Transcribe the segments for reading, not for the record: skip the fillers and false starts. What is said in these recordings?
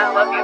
I love you.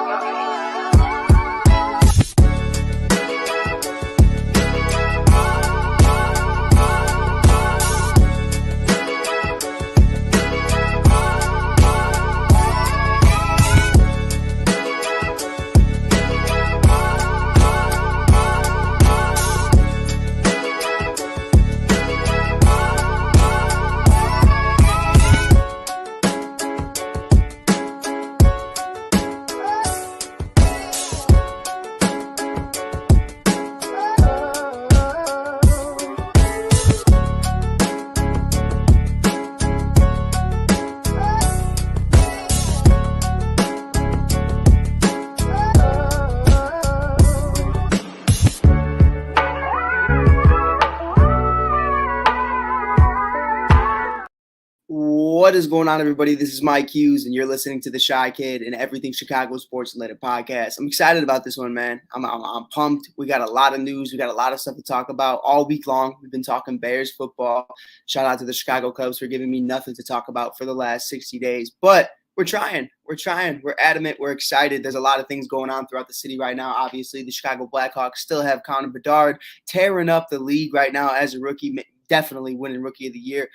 What is going on, everybody? This is Mike Hughes, and you're listening to the Shy Kid and Everything Chicago Sports Related podcast. I'm excited about this one, man. I'm pumped. We got a lot of news. We got a lot of stuff to talk about all week long. We've been talking Bears football. Shout out to the Chicago Cubs for giving me nothing to talk about for the last 60 days. But we're trying. We're adamant. We're excited. There's a lot of things going on throughout the city right now. Obviously, the Chicago Blackhawks still have Connor Bedard tearing up the league right now as a rookie. Definitely winning Rookie of the Year.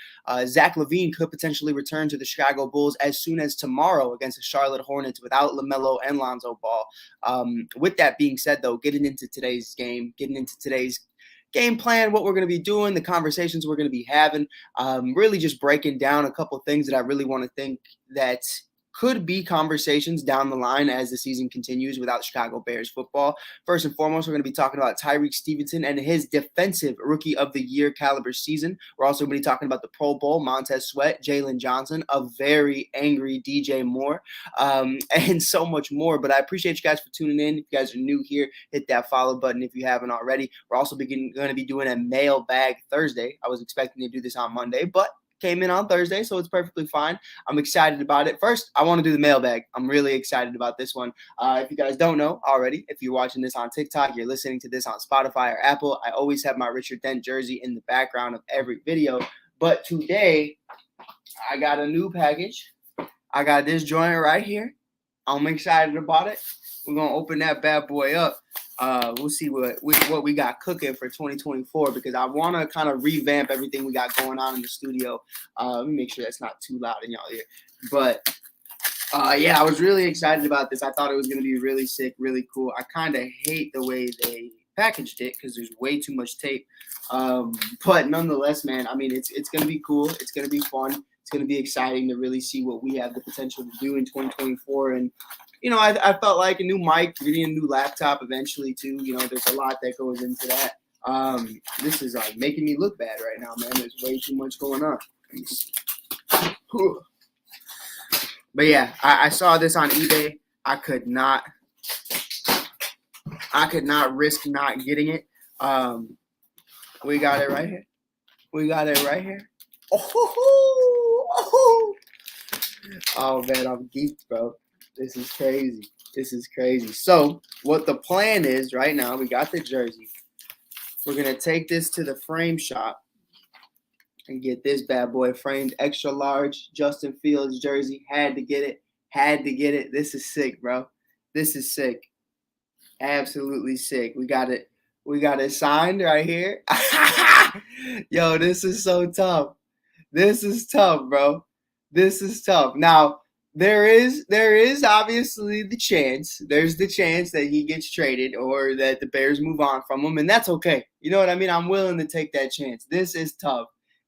Zach LaVine could potentially return to the Chicago Bulls as soon as tomorrow against the Charlotte Hornets without LaMelo and Lonzo Ball. With that being said, though, getting into today's game plan, what we're going to be doing, the conversations we're going to be having, really just breaking down a couple things that I really want to think that could be conversations down the line as the season continues without Chicago Bears football. First and foremost, we're going to be talking about Tyrique Stevenson and his defensive Rookie of the Year caliber season. We're also going to be talking about the Pro Bowl, Montez Sweat, Jaylon Johnson, a very angry DJ Moore, and so much more. But I appreciate you guys for tuning in. If you guys are new here, hit that follow button if you haven't already. We're also going to be doing a mailbag Thursday. I was expecting to do this on Monday, but came in on Thursday, so it's perfectly fine. I'm excited about it. First, I want to do the mailbag. I'm really excited about this one. If you guys don't know already, if you're watching this on TikTok, you're listening to this on Spotify or Apple, I always have my Richard Dent jersey in the background of every video. But today, I got a new package. I got this joint right here. I'm excited about it. We're going to open that bad boy up. We'll see what we got cooking for 2024 because I want to kind of revamp everything we got going on in the studio. Let me make sure that's not too loud in y'all ear. But, yeah, I was really excited about this. I thought it was going to be really sick, really cool. I kind of hate the way they packaged it because there's way too much tape. But nonetheless, man, I mean, it's going to be cool. It's going to be fun. It's going to be exciting to really see what we have the potential to do in 2024. And you know, I felt like a new mic, getting a new laptop eventually too. You know, there's a lot that goes into that. This is like making me look bad right now, man. There's way too much going on. Let me see. But yeah, I saw this on eBay. I could not risk not getting it. We got it right here. Oh man, I'm geeked, bro. This is crazy. So what the plan is right now, we got the jersey. We're going to take this to the frame shop and get this bad boy framed. Extra large Justin Fields jersey. Had to get it. This is sick, bro. This is sick. Absolutely sick. We got it signed right here. Yo, this is so tough. This is tough, bro. This is tough. Now, there is obviously the chance. There's the chance that he gets traded or that the Bears move on from him, and that's okay. You know what I mean? I'm willing to take that chance. This is tough.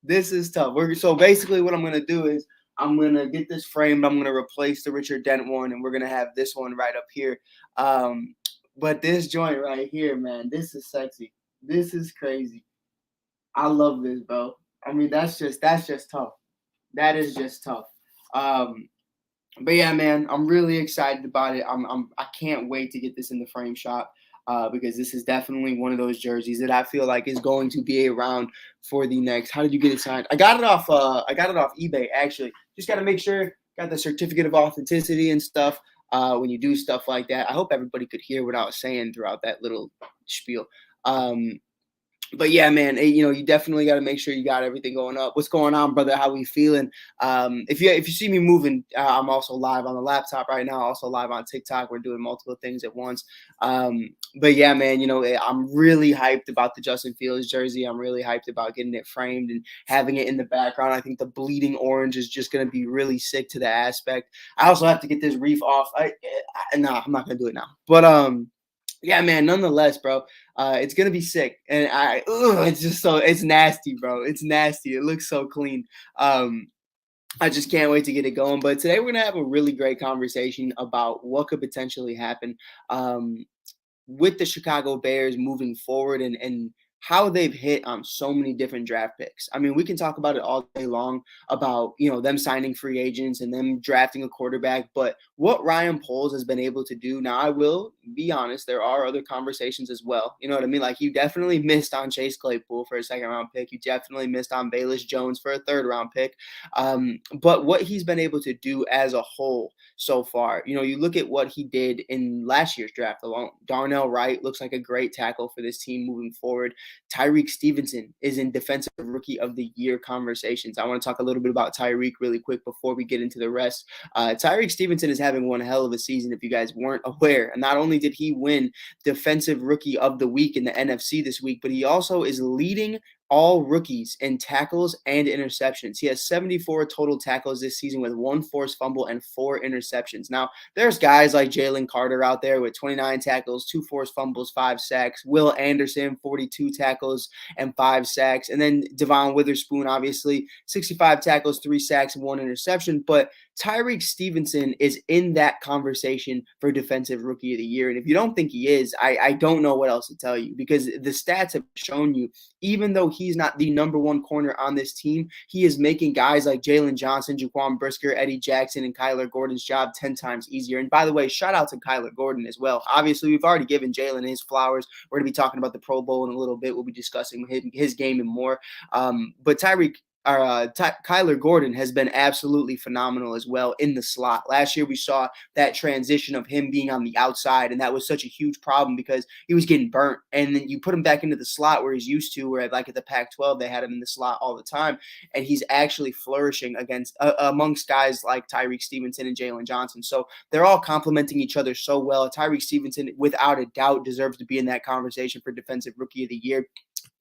So basically what I'm going to do is I'm going to get this framed. I'm going to replace the Richard Dent one, and we're going to have this one right up here. But this joint right here, man, this is sexy. This is crazy. I love this, bro. I mean, that's just tough. That is just tough. But yeah, man, I'm really excited about it. I can't wait to get this in the frame shop because this is definitely one of those jerseys that I feel like is going to be around for the next. How did you get it signed? I got it off eBay actually. Just got to make sure got the certificate of authenticity and stuff. When you do stuff like that, I hope everybody could hear what I was saying throughout that little spiel. But yeah, man, you definitely got to make sure you got everything going up. What's going on, brother? How we feeling? If you see me moving, I'm also live on the laptop right now. Also live on TikTok. We're doing multiple things at once. But yeah, man, I'm really hyped about the Justin Fields jersey. I'm really hyped about getting it framed and having it in the background. I think the bleeding orange is just gonna be really sick to the aspect. I also have to get this reef off. Nah, I'm not gonna do it now. But yeah, man. Nonetheless, bro, it's gonna be sick, and it's just it's nasty, bro. It's nasty. It looks so clean. Um, I just can't wait to get it going. But today we're gonna have a really great conversation about what could potentially happen. With the Chicago Bears moving forward and how they've hit on so many different draft picks. I mean, we can talk about it all day long about, them signing free agents and them drafting a quarterback, but what Ryan Poles has been able to do. Now, I will be honest, there are other conversations as well. You know what I mean? Like, you definitely missed on Chase Claypool for a second round pick. You definitely missed on Bayless Jones for a third round pick. But what he's been able to do as a whole so far, you look at what he did in last year's draft alone. Darnell Wright looks like a great tackle for this team moving forward. Tyrique Stevenson is in Defensive Rookie of the Year conversations. I want to talk a little bit about Tyrique really quick before we get into the rest. Tyrique Stevenson is having one hell of a season, if you guys weren't aware. And not only did he win Defensive Rookie of the Week in the NFC this week, but he also is leading all rookies in tackles and interceptions. He has 74 total tackles this season with 1 forced fumble and 4 interceptions. Now, there's guys like Jalen Carter out there with 29 tackles, 2 forced fumbles, 5 sacks. Will Anderson, 42 tackles and 5 sacks. And then Devon Witherspoon, obviously, 65 tackles, 3 sacks, and 1 interception. But Tyrique Stevenson is in that conversation for Defensive Rookie of the Year. And if you don't think he is, I don't know what else to tell you, because the stats have shown you, even though he's not the number one corner on this team, he is making guys like Jaylon Johnson, Jaquan Brisker, Eddie Jackson, and Kyler Gordon's job 10 times easier. And by the way, shout out to Kyler Gordon as well. Obviously, we've already given Jaylon his flowers. We're going to be talking about the Pro Bowl in a little bit. We'll be discussing his game and more. But Kyler Gordon has been absolutely phenomenal as well in the slot. Last year, we saw that transition of him being on the outside, and that was such a huge problem because he was getting burnt. And then you put him back into the slot where he's used to, where like at the Pac-12, they had him in the slot all the time, and he's actually flourishing amongst guys like Tyrique Stevenson and Jaylon Johnson. So they're all complementing each other so well. Tyrique Stevenson, without a doubt, deserves to be in that conversation for Defensive Rookie of the Year.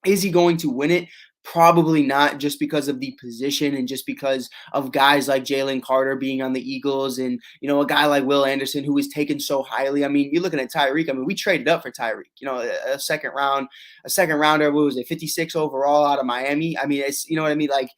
Is he going to win it? Probably not, just because of the position and just because of guys like Jalen Carter being on the Eagles and, a guy like Will Anderson who is taken so highly. I mean, you're looking at Tyrique. I mean, we traded up for Tyrique, a second rounder, what was it, 56 overall out of Miami. I mean, it's, you know what I mean? Like,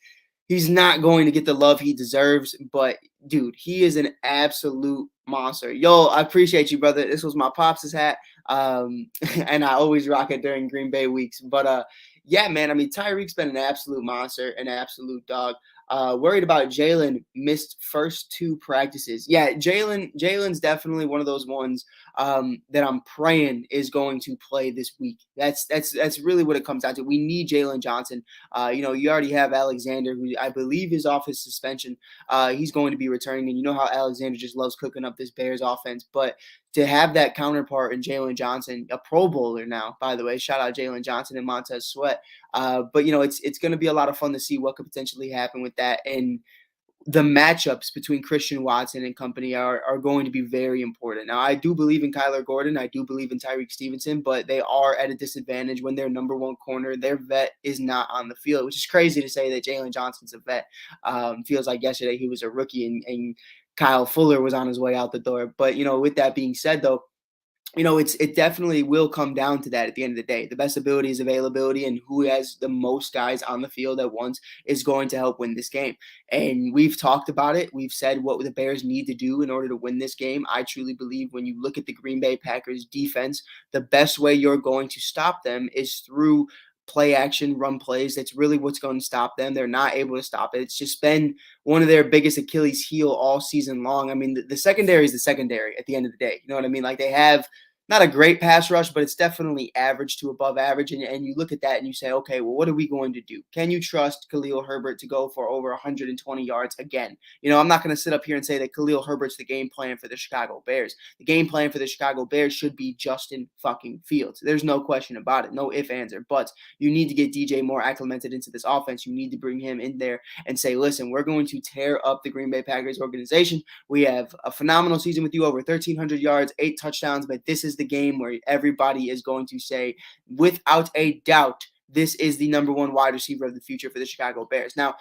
he's not going to get the love he deserves, but dude, he is an absolute monster. Yo, I appreciate you, brother. This was my Pops' hat. And I always rock it during Green Bay weeks. But yeah, man, I mean, Tyrique's been an absolute monster, an absolute dog. Worried about Jaylon, missed first 2 practices. Yeah, Jaylon's definitely one of those ones that I'm praying is going to play this week. That's really what it comes down to. We need Jaylon Johnson. You already have Alexander, who I believe is off his suspension. He's going to be returning, and you know how Alexander just loves cooking up this Bears offense. But to have that counterpart in Jaylon Johnson, a Pro Bowler now, by the way, shout out Jaylon Johnson and Montez Sweat. But it's going to be a lot of fun to see what could potentially happen with that. And the matchups between Christian Watson and company are going to be very important. Now, I do believe in Kyler Gordon. I do believe in Tyrique Stevenson, but they are at a disadvantage when their number one corner, their vet, is not on the field, which is crazy to say that Jaylon Johnson's a vet. Feels like yesterday he was a rookie and Kyle Fuller was on his way out the door. But, with that being said, though, it definitely will come down to that at the end of the day. The best ability is availability, and who has the most guys on the field at once is going to help win this game. And we've talked about it. We've said what the Bears need to do in order to win this game. I truly believe when you look at the Green Bay Packers defense, the best way you're going to stop them is through play action, run plays. That's really what's going to stop them. They're not able to stop it. It's just been one of their biggest Achilles heel all season long. I mean, the secondary is the secondary at the end of the day. You know what I mean? Like, they have not a great pass rush, but it's definitely average to above average. And you look at that and you say, okay, well, what are we going to do? Can you trust Khalil Herbert to go for over 120 yards again? I'm not going to sit up here and say that Khalil Herbert's the game plan for the Chicago Bears. The game plan for the Chicago Bears should be Justin fucking Fields. There's no question about it. No ifs, ands, or buts. You need to get DJ Moore acclimated into this offense. You need to bring him in there and say, listen, we're going to tear up the Green Bay Packers organization. We have a phenomenal season with you, over 1,300 yards, 8 touchdowns, but this is the game where everybody is going to say, without a doubt, this is the number one wide receiver of the future for the Chicago Bears. Now,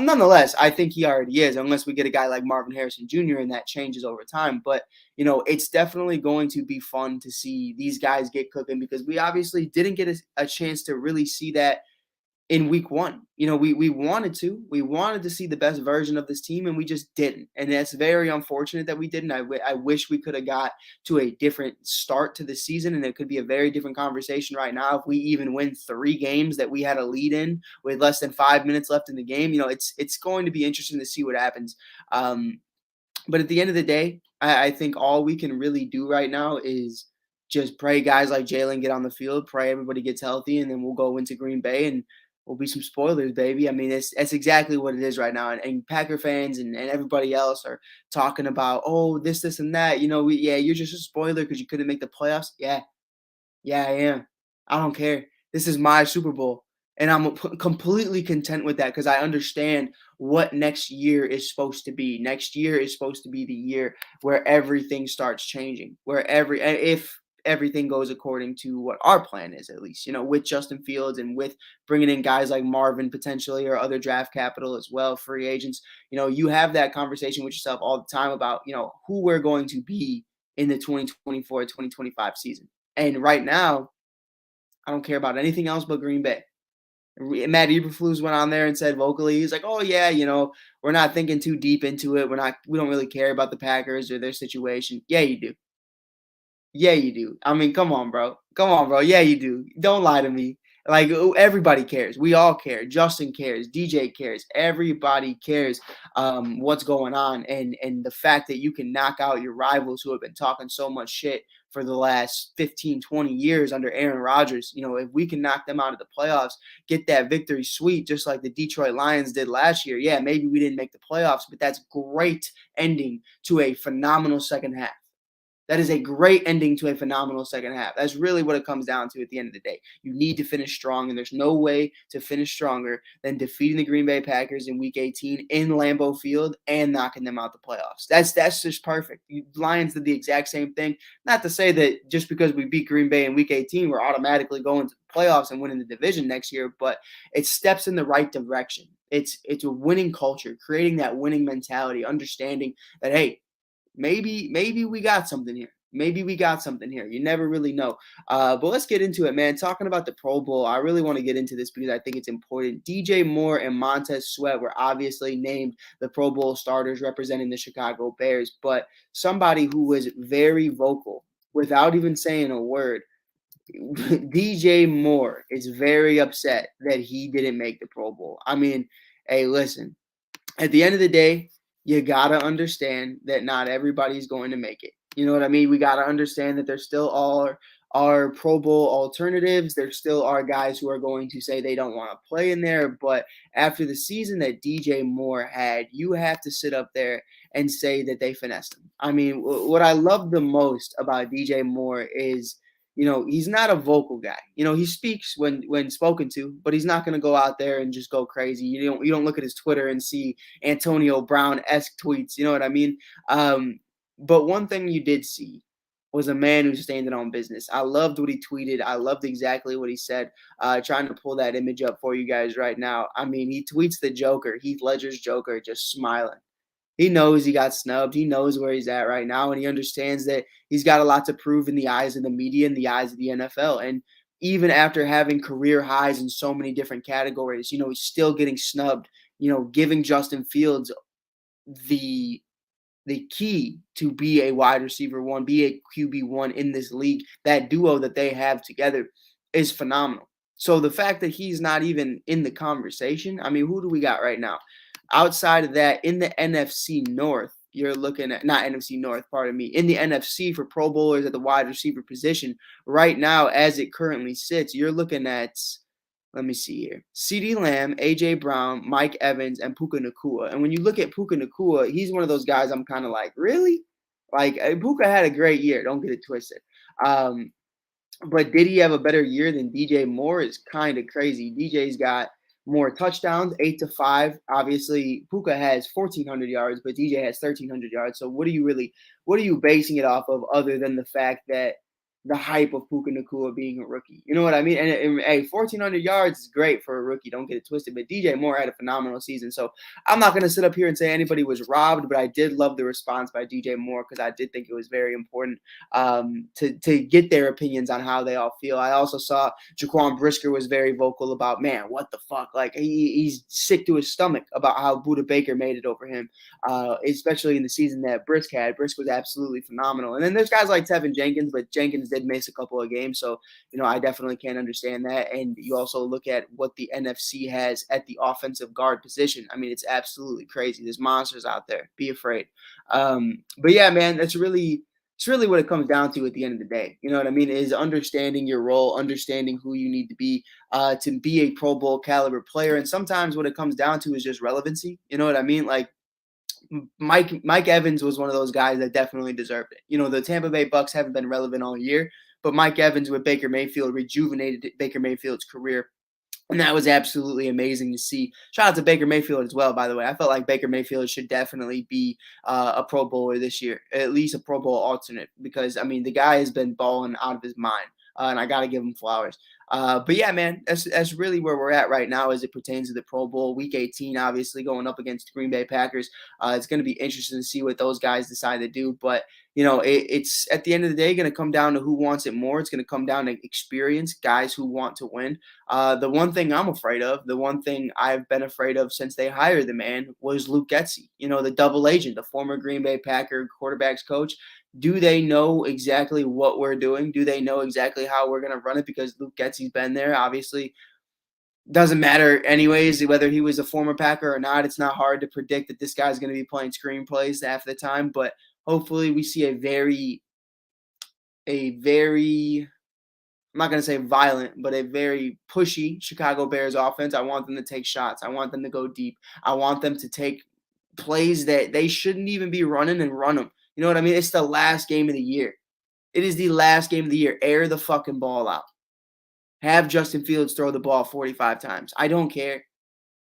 nonetheless, I think he already is, unless we get a guy like Marvin Harrison Jr. and that changes over time. But, it's definitely going to be fun to see these guys get cooking because we obviously didn't get a chance to really see that in week one. We wanted to. We wanted to see the best version of this team, and we just didn't. And that's very unfortunate that we didn't. I wish we could have got to a different start to the season, and it could be a very different conversation right now if we even win 3 games that we had a lead in with less than 5 minutes left in the game. It's going to be interesting to see what happens. But at the end of the day, I think all we can really do right now is just pray guys like Jaylon get on the field, pray everybody gets healthy, and then we'll go into Green Bay and we'll be some spoilers, baby. I mean, that's exactly what it is right now. And Packer fans and everybody else are talking about, oh, this, and that. You're just a spoiler because you couldn't make the playoffs. Yeah, I am. I don't care. This is my Super Bowl. And I'm completely content with that because I understand what next year is supposed to be. Next year is supposed to be the year where everything starts changing, where if everything goes according to what our plan is, at least, with Justin Fields and with bringing in guys like Marvin potentially or other draft capital as well, free agents. You have that conversation with yourself all the time about, who we're going to be in the 2024-2025 season. And right now, I don't care about anything else but Green Bay. Matt Eberflus went on there and said vocally, he's like, "Oh yeah, we're not thinking too deep into it. We don't really care about the Packers or their situation." Yeah, you do. Yeah, you do. I mean, come on, bro. Come on, bro. Yeah, you do. Don't lie to me. Like everybody cares. We all care. Justin cares. DJ cares. Everybody cares what's going on. And the fact that you can knock out your rivals who have been talking so much shit for the last 15, 20 years under Aaron Rodgers. If we can knock them out of the playoffs, get that victory sweet, just like the Detroit Lions did last year. Yeah, maybe we didn't make the playoffs, but that's great ending to a phenomenal second half. That is a great ending to a phenomenal second half. That's really what it comes down to at the end of the day. You need to finish strong, and there's no way to finish stronger than defeating the Green Bay Packers in Week 18 in Lambeau Field and knocking them out the playoffs. That's just perfect. Lions did the exact same thing. Not to say that just because we beat Green Bay in Week 18, we're automatically going to the playoffs and winning the division next year, but it steps in the right direction. It's a winning culture, creating that winning mentality, understanding that, hey, maybe we got something here. Maybe we got something here. You never really know. But let's get into it, man. Talking about the Pro Bowl, I really want to get into this because I think it's important. DJ Moore and Montez Sweat were obviously named the Pro Bowl starters representing the Chicago Bears, but somebody who was very vocal without even saying a word. DJ Moore is very upset that he didn't make the Pro Bowl. I mean, hey, listen, at the end of the day, you got to understand that not everybody's going to make it. You know what I mean? We got to understand that there still are Pro Bowl alternatives. There still are guys who are going to say they don't want to play in there. But after the season that DJ Moore had, you have to sit up there and say that they finessed him. I mean, what I love the most about DJ Moore is, he's not a vocal guy. He speaks when spoken to, but he's not going to go out there and just go crazy. You don't look at his Twitter and see Antonio Brown-esque tweets. You know what I mean? But one thing you did see was a man who standing on business. I loved what he tweeted. I loved exactly what he said. Trying to pull that image up for you guys right now. I mean, he tweets the Joker, Heath Ledger's Joker, just smiling. He knows he got snubbed. He knows where he's at right now, and he understands that he's got a lot to prove in the eyes of the media and the eyes of the NFL. And even after having career highs in so many different categories, he's still getting snubbed, giving Justin Fields the key to be a wide receiver one, be a QB1 in this league. That duo that they have together is phenomenal. So the fact that he's not even in the conversation, I mean, who do we got right now? Outside of that, in the NFC North, you're looking at, not NFC North, pardon me, in the NFC for Pro Bowlers at the wide receiver position right now, as it currently sits, you're looking at, let me see here, CeeDee Lamb, A.J. Brown, Mike Evans, and Puka Nacua. And when you look at Puka Nacua, he's one of those guys I'm kind of like, really? Like, Puka had a great year. Don't get it twisted. But did he have a better year than DJ Moore? Is kind of crazy. DJ's got more touchdowns, 8-5. Obviously, Puka has 1,400 yards, but DJ has 1,300 yards. So what are you basing it off of other than the fact that the hype of Puka Nacua being a rookie? You know what I mean? And hey, 1,400 yards is great for a rookie. Don't get it twisted. But DJ Moore had a phenomenal season. So I'm not going to sit up here and say anybody was robbed, but I did love the response by DJ Moore because I did think it was very important to get their opinions on how they all feel. I also saw Jaquan Brisker was very vocal about, man, what the fuck? Like, he's sick to his stomach about how Budda Baker made it over him, especially in the season that Brisk had. Brisk was absolutely phenomenal. And then there's guys like Tevin Jenkins, but Jenkins did miss a couple of games. So, I definitely can't understand that. And you also look at what the NFC has at the offensive guard position. I mean, it's absolutely crazy. There's monsters out there. Be afraid. But yeah, man, it's really what it comes down to at the end of the day. You know what I mean? Is understanding your role, understanding who you need to be a Pro Bowl caliber player. And sometimes what it comes down to is just relevancy. You know what I mean? Like, Mike Evans was one of those guys that definitely deserved it. The Tampa Bay Bucks haven't been relevant all year, but Mike Evans with Baker Mayfield rejuvenated Baker Mayfield's career. And that was absolutely amazing to see. Shout out to Baker Mayfield as well, by the way. I felt like Baker Mayfield should definitely be a Pro Bowler this year, at least a Pro Bowl alternate, because, I mean, the guy has been balling out of his mind, and I got to give him flowers. But yeah, man, that's really where we're at right now as it pertains to the Pro Bowl. Week 18, obviously, going up against the Green Bay Packers. It's going to be interesting to see what those guys decide to do. But, it's at the end of the day going to come down to who wants it more. It's going to come down to experience, guys who want to win. The one thing I'm afraid of, the one thing I've been afraid of since they hired the man was Luke Getsy, the double agent, the former Green Bay Packer quarterbacks coach. Do they know exactly what we're doing? Do they know exactly how we're going to run it? Because Luke Getsy's been there. Obviously, doesn't matter anyways whether he was a former Packer or not. It's not hard to predict that this guy's going to be playing screenplays half the time. But hopefully we see a very I'm not going to say violent, but a very pushy Chicago Bears offense. I want them to take shots. I want them to go deep. I want them to take plays that they shouldn't even be running and run them. You know what I mean? It's the last game of the year. It is the last game of the year. Air the fucking ball out. Have Justin Fields throw the ball 45 times. I don't care.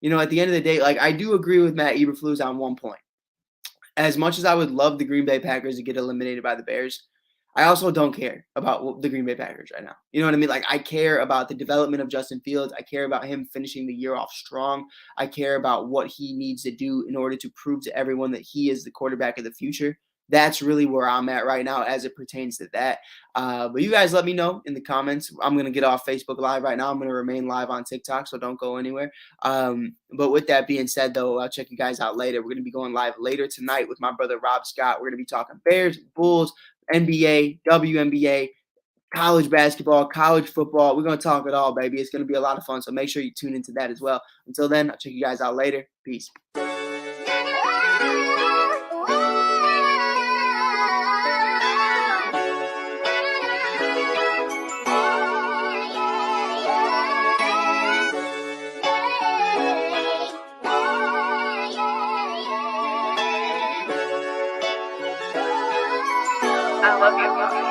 At the end of the day, like, I do agree with Matt Eberflus on one point. As much as I would love the Green Bay Packers to get eliminated by the Bears, I also don't care about the Green Bay Packers right now. You know what I mean? Like, I care about the development of Justin Fields. I care about him finishing the year off strong. I care about what he needs to do in order to prove to everyone that he is the quarterback of the future. That's really where I'm at right now as it pertains to that. But you guys let me know in the comments. I'm going to get off Facebook Live right now. I'm going to remain live on TikTok, so don't go anywhere. But with that being said, though, I'll check you guys out later. We're going to be going live later tonight with my brother Rob Scott. We're going to be talking Bears, Bulls, NBA, WNBA, college basketball, college football. We're going to talk it all, baby. It's going to be a lot of fun, so make sure you tune into that as well. Until then, I'll check you guys out later. Peace. I love you.